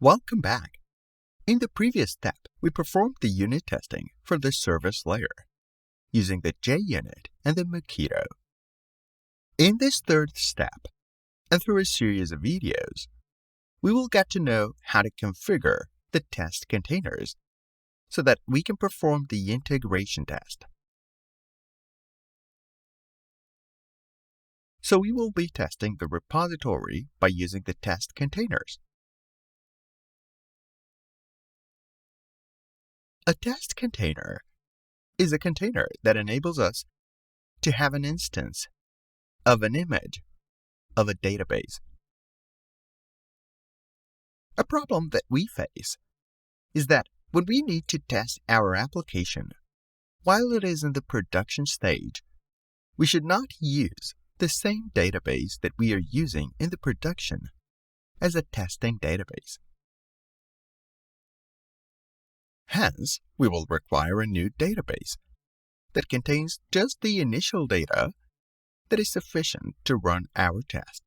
Welcome back. In the previous step, we performed the unit testing for the service layer using the JUnit and the Mosquito. In this third step, and through a series of videos, we will get to know how to configure the test containers so that we can perform the integration test. So we will be testing the repository by using the test containers. A test container is a container that enables us to have an instance of an image of a database. A problem that we face is that when we need to test our application while it is in the production stage, we should not use the same database that we are using in the production as a testing database. Hence, we will require a new database that contains just the initial data that is sufficient to run our test.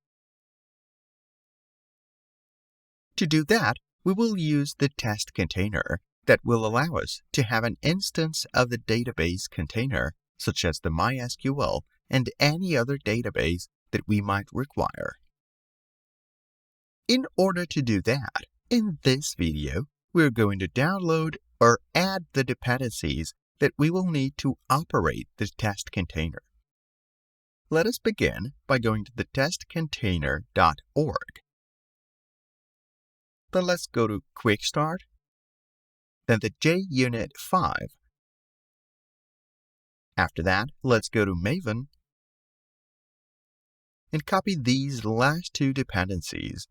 To do that, we will use the test container that will allow us to have an instance of the database container, such as the MySQL and any other database that we might require. In order to do that, in this video, we're going to download or add the dependencies that we will need to operate the test container. Let us begin by going to the TestContainer.org. Then let's go to Quick Start, then the JUnit 5. After that, let's go to Maven and copy these last two dependencies,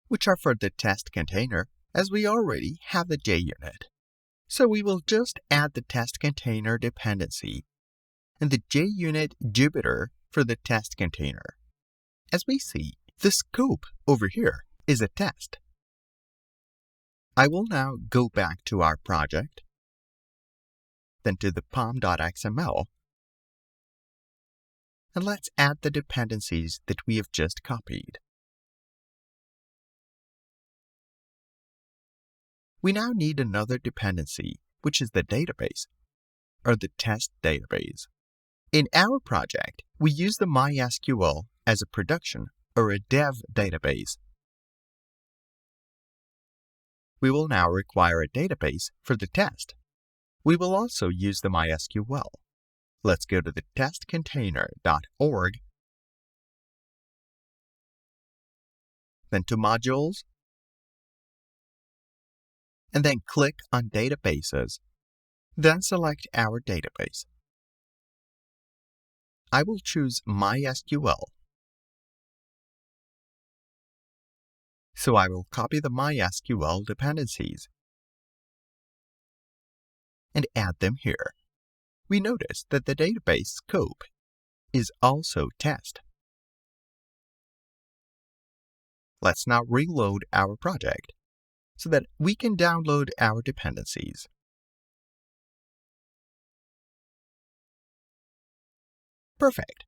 which are for the test container, as we already have the JUnit. So we will just add the test container dependency and the JUnit Jupyter for the test container. As we see, the scope over here is a test. I will now go back to our project, then to the pom.xml, and let's add the dependencies that we have just copied. We now need another dependency, which is the database, or the test database. In our project, we use the MySQL as a production or a dev database. We will now require a database for the test. We will also use the MySQL. Let's go to the TestContainer.org, then to Modules, and then click on Databases. Then select our database. I will choose MySQL. So I will copy the MySQL dependencies and add them here. We notice that the database scope is also test. Let's now reload our project so that we can download our dependencies. Perfect.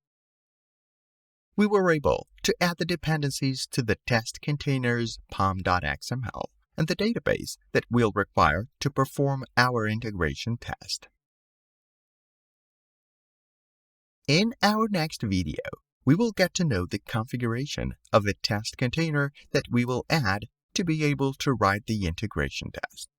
We were able to add the dependencies to the test containers pom.xml and the database that we'll require to perform our integration test. In our next video, we will get to know the configuration of the test container that we will add to be able to write the integration test.